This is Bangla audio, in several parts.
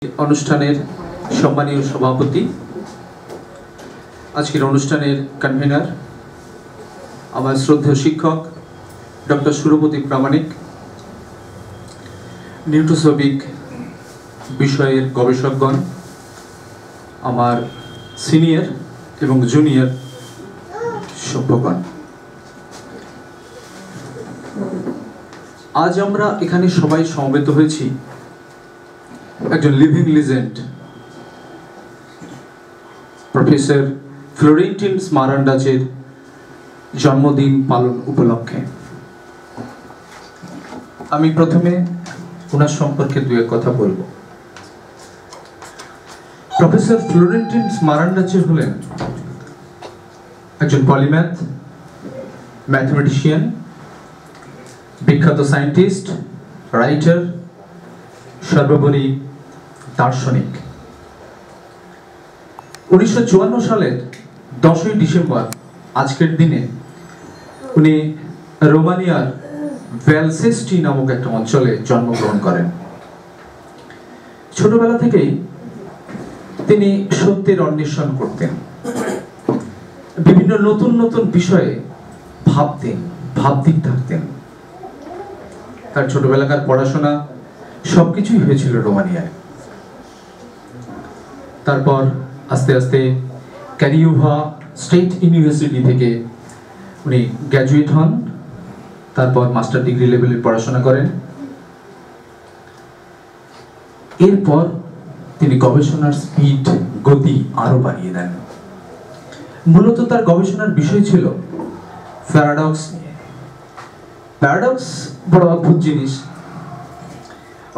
অনুষ্ঠানের সম্মানীয় সভাপতি, আজকের অনুষ্ঠানের কনভেনার আমার শ্রদ্ধেয় শিক্ষক ডক্টর সুরপতি প্রামাণিক, নিউট্রোসোবিক বিষয়ের গবেষকগণ, আমার সিনিয়র এবং জুনিয়র সভ্যগণ, আজ আমরা এখানে সবাই সমবেত হয়েছি একজন লিভিং লিজেন্ড প্রফেসর ফ্লোরেন্টিন মারান্ডাচের জন্মদিন পালন উপলক্ষে। আমি প্রথমে ওনার সম্পর্কে দু এক কথা বলবো। প্রফেসর ফ্লোরেন্টিন মারান্ডাচে হলেন একজন পলিম্যাথ, ম্যাথমেটিশিয়ান, বিখ্যাত সায়েন্টিস্ট, রাইটার, সর্বোপরি দার্শনিক। 1954 সালের 10ই ডিসেম্বর আজকের দিনে উনি রোমানিয়ার ভ্যালসেস্টি নামক একটা অঞ্চলে জন্মগ্রহণ করেন। ছোটবেলা থেকেই তিনি সত্যের অন্বেষণ করতেন, বিভিন্ন নতুন নতুন বিষয়ে ভাবতেন, থাকতেন। তার ছোটবেলাকার পড়াশোনা সবকিছুই হয়েছিল রোমানিয়ায়। তারপর আস্তে আস্তে ক্যারিউভা স্টেট ইউনিভার্সিটি থেকে উনি গ্র্যাজুয়েট হন, তারপর মাস্টার ডিগ্রি লেভেলের পড়াশোনা করেন। এরপর তিনি গবেষণার স্পিড, গতি আরো বাড়িয়ে দেন। মূলত তার গবেষণার বিষয় ছিল প্যারাডক্স নিয়ে। প্যারাডক্স বড় অদ্ভুত জিনিস,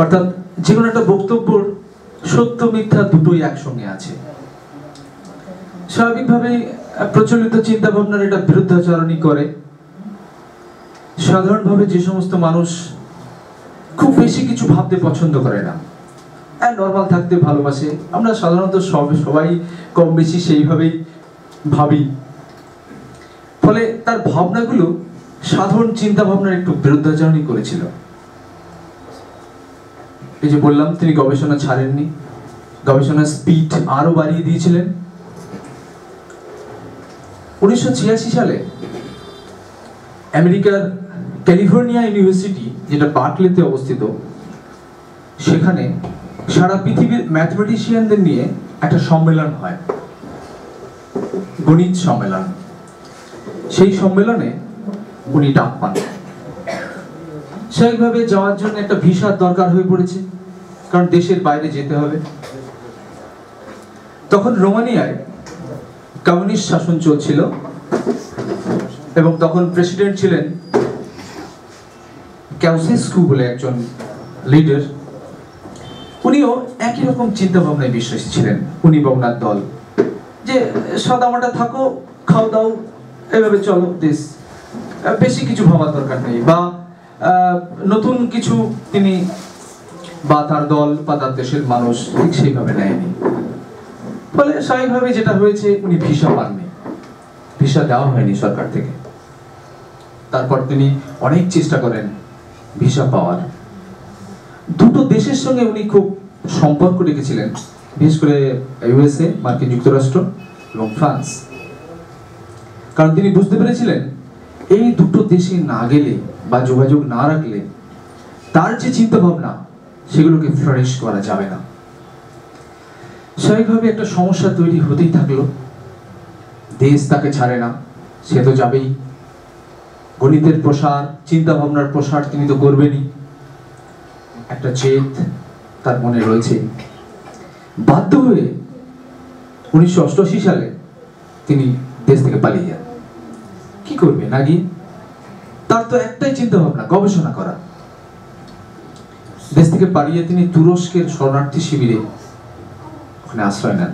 অর্থাৎ যে কোনো একটা বক্তব্যর সত্য মিথ্যা দুটোই একসঙ্গে আছে। স্বাভাবিকভাবেই প্রচলিত চিন্তা ভাবনার এটা বিরুদ্ধাচরণই করে। সাধারণভাবে যে সমস্ত মানুষ খুব বেশি কিছু ভাবতে পছন্দ করে না, নর্মাল থাকতে ভালোবাসে, আমরা সাধারণত সবাই কম বেশি সেইভাবেই ভাবি। ফলে তার ভাবনাগুলো সাধারণ চিন্তা ভাবনার একটু বিরুদ্ধাচরণই করেছিল। এই যে বললাম, তিনি গবেষণা ছাড়েননি, গবেষণার স্পিড আরো বাড়িয়ে দিয়েছিলেন। 1986 সালে আমেরিকার ক্যালিফোর্নিয়া ইউনিভার্সিটি, যেটা বার্কলেতে অবস্থিত, সেখানে সারা পৃথিবীর ম্যাথমেটিশিয়ানদের নিয়ে একটা সম্মেলন হয়, গণিত সম্মেলন। সেই সম্মেলনে উনি ডাক পান। স্বাভাবিকভাবে যাওয়ার জন্য একটা ভিসার দরকার হয়ে পড়েছে, কারণ দেশের বাইরে যেতে হবে। তখন রোমানিয়ায় কমিউনিস্ট শাসন চলছিল এবং তখন প্রেসিডেন্ট ছিলেন চাউসেস্কু বলে একজন লিডার। উনিও একই রকম চিন্তা ভাবনায় বিশ্বাসী ছিলেন, উনি বা ওনার দল, যে সাদামাটা থাকো, খাও দাও, এভাবে চলো দেশ, বেশি কিছু ভাবার দরকার নেই, বা নতুন কিছু তিনি বা তার দল বা তার দেশের মানুষ ঠিক সেইভাবে নেয়নি। ফলে স্বাভাবিকভাবে যেটা হয়েছে, উনি ভিসা পাননি, ভিসা দেওয়া হয়নি সরকার থেকে। তারপর তিনি অনেক চেষ্টা করেন ভিসা পাওয়ার। দুটো দেশের সঙ্গে উনি খুব সম্পর্ক রেখেছিলেন, বিশেষ করে ইউএসএ, মার্কিন যুক্তরাষ্ট্র এবং ফ্রান্স। কারণ তিনি বুঝতে পেরেছিলেন এই দুটো দেশে না গেলে বা যোগাযোগ না রাখলে তার যে চিন্তা ভাবনা সেগুলোকে ফ্লারিশ করা যাবে না। স্বাভাবিকভাবে একটা সমস্যা তৈরি হতেই থাকলো। দেশ তাকে ছাড়ে না, সে তো যাবেই। গণিতের প্রসার, চিন্তা ভাবনার প্রসার তিনি তো করবেনই। একটা জেদ তার মনে রয়েছে। বাধ্য হয়ে 1988 সালে তিনি দেশ থেকে পালিয়ে যান। কি করবে না গিয়ে? তার তো একটাই চিন্তা ভাবনা, গবেষণা করা। দেশ থেকে পালিয়ে তিনি তুরস্কের শরণার্থী শিবিরে ওখানে আশ্রয় নেন।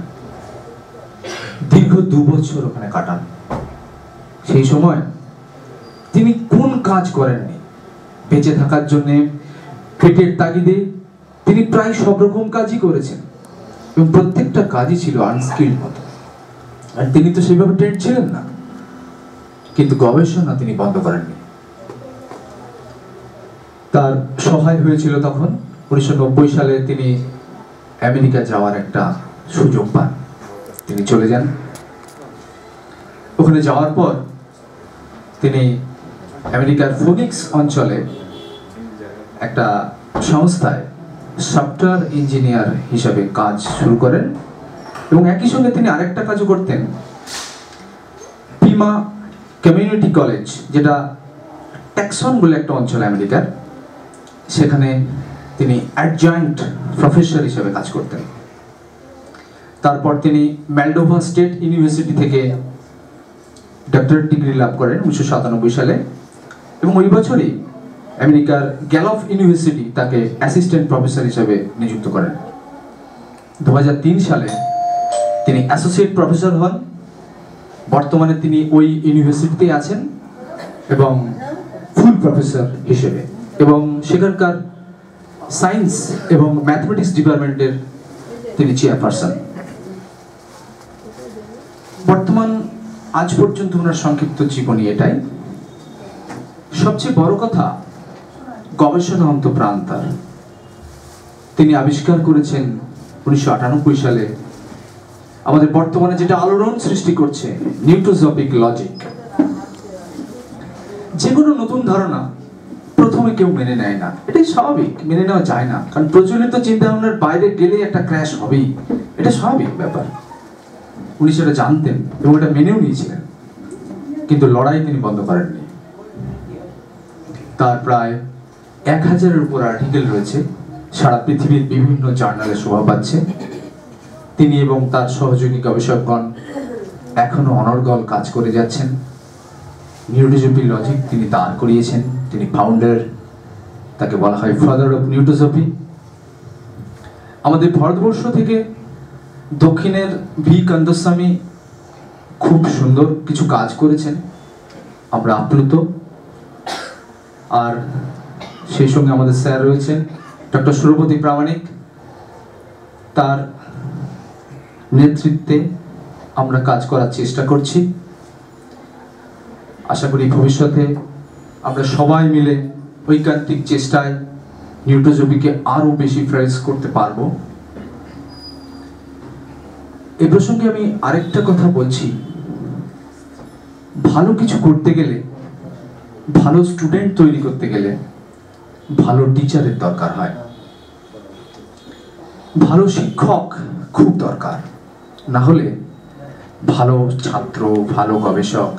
দীর্ঘ 2 বছর ওখানে কাটান। সেই সময় তিনি কোন কাজ করেননি। বেঁচে থাকার জন্য পেটের তাগিদে তিনি প্রায় সব রকম কাজই করেছেন এবং প্রত্যেকটা কাজই ছিল আনস্কিল্ড মতো। আর তিনি তো সেভাবে ট্রেন্ড ছিলেন না, কিন্তু গবেষণা তিনি বন্ধ করেননি। তার সহায় হয়েছিল তখন 1990 সালে তিনি আমেরিকা যাওয়ার একটা সুযোগ পান। তিনি চলে যান। ওখানে যাওয়ার পর তিনি আমেরিকার ফিনিক্স অঞ্চলে একটা সংস্থায় সফটওয়্যার ইঞ্জিনিয়ার হিসাবে কাজ শুরু করেন এবং একই সঙ্গে তিনি আরেকটা কাজও করতেন। পিমা কমিউনিটি কলেজ, যেটা ট্যাক্সন বলে একটা অঞ্চল আমেরিকার, সেখানে তিনি অ্যাডজয়েন্ট প্রফেসর হিসেবে কাজ করতেন। তারপর তিনি ম্যালডোভা স্টেট ইউনিভার্সিটি থেকে ডক্টরেট ডিগ্রি লাভ করেন 1997 সালে এবং ওই বছরই আমেরিকার গ্যালফ ইউনিভার্সিটি তাকে অ্যাসিস্ট্যান্ট প্রফেসর হিসেবে নিযুক্ত করেন। 2003 সালে তিনি অ্যাসোসিয়েট প্রফেসর হন। বর্তমানে তিনি ওই ইউনিভার্সিটিতে আছেন এবং ফুল প্রফেসর হিসেবে, এবং সেখানকার সায়েন্স এবং ম্যাথমেটিক্স ডিপার্টমেন্টের তিনি চেয়ারপারসন। বর্তমান আজ পর্যন্ত ওনার সংক্ষিপ্ত জীবনী এটাই। সবচেয়ে বড় কথা, গবেষণা অন্তঃপ্রাণ তার। তিনি আবিষ্কার করেছেন 1998 সালে আমাদের বর্তমানে যেটা আলোড়ন সৃষ্টি করছে, নিউটোজপিক লজিক। যে কোনো নতুন ধারণা প্রথমে কেউ মেনে নেয় না, এটাই স্বাভাবিক, মেনে নেওয়া যায় না, কারণ প্রচলিত চিন্তা ভাবনার বাইরে গেলে একটা ক্র্যাশ হবেই, এটা স্বাভাবিক ব্যাপার। উনি সেটা জানতেন এবং এটা মেনেও নিয়েছিলেন, কিন্তু লড়াই তিনি বন্ধ করেননি। তার প্রায় 1000-এর উপর আর্টিকেল রয়েছে, সারা পৃথিবীর বিভিন্ন জার্নালে শোভা পাচ্ছে। তিনি এবং তার সহযোগী গবেষকগণ এখনো অনর্গল কাজ করে যাচ্ছেন। নিউটোজপি লজিক তিনি দাঁড় করিয়েছেন, তিনি ফাউন্ডার, তাকে বলা হয় ফাদার অফ নিউটোজপি। আমাদের ভারতবর্ষ থেকে দক্ষিণের ভি কান্দস্বামী খুব সুন্দর কিছু কাজ করেছেন, আমরা আপ্লুত। আর সেই সঙ্গে আমাদের স্যার রয়েছেন ডক্টর সুরপতি প্রামাণিক, তার নেতৃত্বে আমরা কাজ করার চেষ্টা করছি। আশা করি ভবিষ্যতে আমরা সবাই মিলে ঐকান্তিক চেষ্টায় নিউটোজপিকে আরো বেশি ফ্রেশ করতে পারবো। এ প্রসঙ্গে আমি আরেকটা কথা বলছি, ভালো কিছু করতে গেলে, ভালো স্টুডেন্ট তৈরি করতে গেলে ভালো টিচারের দরকার হয়, ভালো শিক্ষক খুব দরকার, না হলে ভালো ছাত্র, ভালো গবেষক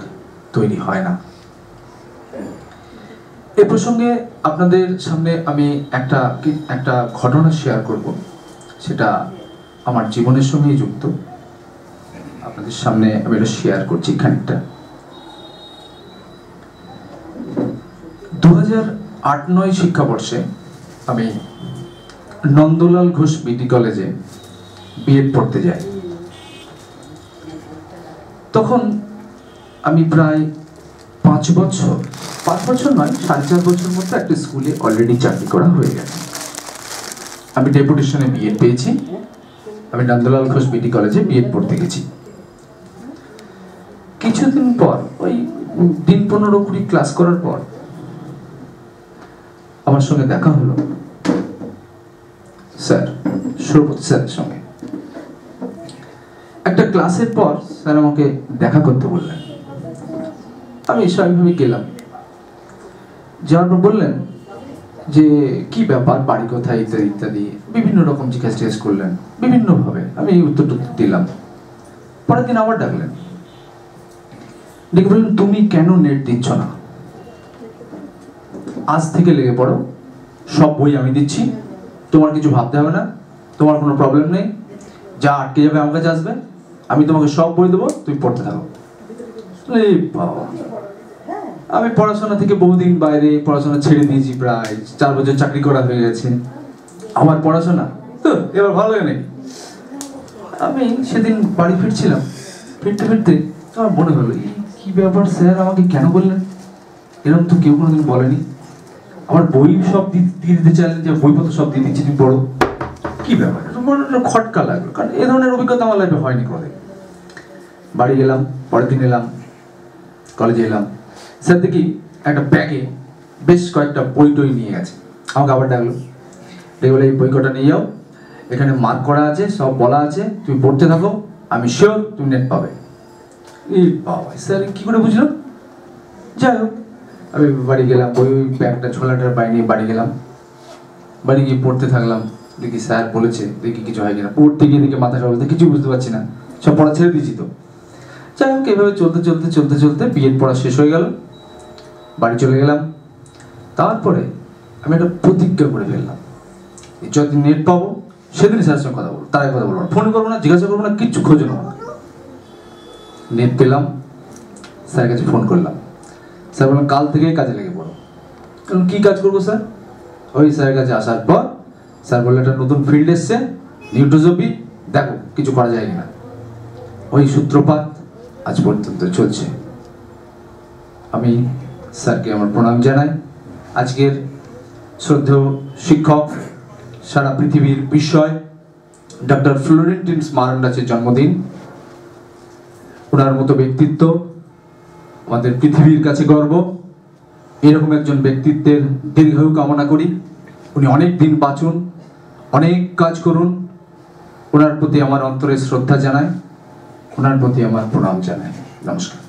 তৈরি হয় না। এ প্রসঙ্গে আপনাদের সামনে আমি একটা ঘটনা শেয়ার করব, সেটা আমার জীবনের সঙ্গেই যুক্ত। আপনাদের সামনে আমি এটা শেয়ার করছি খানিকটা। 2008-09 শিক্ষাবর্ষে আমি নন্দলাল ঘোষ বিডি কলেজে বিএড পড়তে যাই। তখন আমি প্রায় 5 বছর নয়, 4.5 বছর মতো একটা স্কুলে অলরেডি চাকরি করা হয়ে গেছে। আমি ডেপুটেশনে বিএড পেয়েছি। আমি নন্দলাল ঘোষ বিডি কলেজে বিএড পড়তে গেছি। কিছুদিন পর, ওই দিন 15-20 ক্লাস করার পর আমার সঙ্গে দেখা হলো স্যার সুরপতি স্যারের সঙ্গে। একটা ক্লাসের পর স্যার আমাকে দেখা করতে বললেন। আমি স্বাভাবিকভাবে গেলাম। যাওয়ার পর বললেন যে কি ব্যাপার, বাড়ি কোথায়, ইত্যাদি ইত্যাদি বিভিন্ন রকম জিজ্ঞেস করলেন বিভিন্নভাবে। আমি এই উত্তর দিলাম। পরের দিন আবার ডাকলেন, ডেকে বললেন তুমি কেন নেট দিচ্ছ না, আজ থেকে লেগে পড়ো, সব বই আমি দিচ্ছি, তোমার কিছু ভাবতে হবে না, তোমার কোনো প্রবলেম নেই, যা আটকে যাবে আমার কাছে আসবে, আমি তোমাকে সব বই দেবো, তুমি পড়তে থাকো। বাবা, আমি পড়াশোনা থেকে বহুদিন বাইরে, পড়াশোনা ছেড়ে দিয়েছি, প্রায় 4 বছর চাকরি করা হয়ে গেছে, আমার পড়াশোনা তো এবার ভালো লাগে নাকি। আমি সেদিন বাড়ি ফিরছিলাম, ফিরতে ফিরতে আমার মনে হলো কি ব্যাপার, স্যার আমাকে কেন বললেন, এরকম তো কেউ কোনোদিন বলেনি। আমার বই সব দিয়ে দিতে চাইলেন, যে বইপত্র সব দিয়ে দিচ্ছি, তুমি পড়ো, কি ব্যাপার, খটকা লাগলো, কারণ এ ধরনের অভিজ্ঞতা আমার লাইফে হয়নি কোনোদিন। বাড়ি গেলাম, পরের দিন এলাম, কলেজে এলাম, স্যার দেখি একটা ব্যাগে বেশ কয়েকটা বই টই নিয়ে গেছে। আমাকে আবার ডাকলো, দেখে বলে এই বই কটা নিয়ে যাও, এখানে মার্ক করা আছে, সব বলা আছে, তুমি পড়তে থাকো, আমি শিওর তুমি নেট পাবে। এই বাবা, স্যার কি করে বুঝলো? যাই হোক, আমি বাড়ি গেলাম, ওই ব্যাগটা ছোলাটার বাইরে নিয়ে বাড়ি গেলাম। বাড়ি গিয়ে পড়তে থাকলাম, দেখি স্যার বলেছে, দেখি কিছু হয় কিনা। পড়তে গিয়ে দেখি মাথা সব কিছু বুঝতে পারছি না, সব পড়া ছেড়ে দিয়েছি তো। যাই হোক, এভাবে চলতে চলতে চলতে চলতে বিএড পড়া শেষ হয়ে গেল, বাড়ি চলে গেলাম। তারপরে আমি একটা প্রতিজ্ঞা করে ফেললাম, যতদিন নেট পাবো সেদিনই স্যারের সঙ্গে কথা বলবো, তার আগে কথা বলবো না, ফোন করবো না, জিজ্ঞাসা করবো না, কিচ্ছু খোঁজো না। নেট পেলাম, স্যারের কাছে ফোন করলাম। স্যার বললাম কাল থেকেই কাজে লেগে পড়ো। কারণ কী কাজ করবো স্যার? ওই স্যারের কাছে আসার পর স্যার বললো একটা নতুন ফিল্ড এসছে, নিউট্রোজোপি, দেখো কিছু করা যায় কিনা। ওই সূত্রপাত আজ পর্যন্ত চলছে। আমি স্যারকে আমার প্রণাম জানাই। আজকের শ্রদ্ধেয় শিক্ষক, সারা পৃথিবীর বিষয় ডক্টর ফ্লোরেন্টিন মারান্ডাসের জন্মদিন। ওনার মতো ব্যক্তিত্ব আমাদের পৃথিবীর কাছে গর্ব। এরকম একজন ব্যক্তিত্বের দীর্ঘায়ু কামনা করি। উনি অনেক দিন বাঁচুন, অনেক কাজ করুন। ওনার প্রতি আমার অন্তরে শ্রদ্ধা জানাই, ওনার প্রতি আমার প্রণাম জানাই। নমস্কার।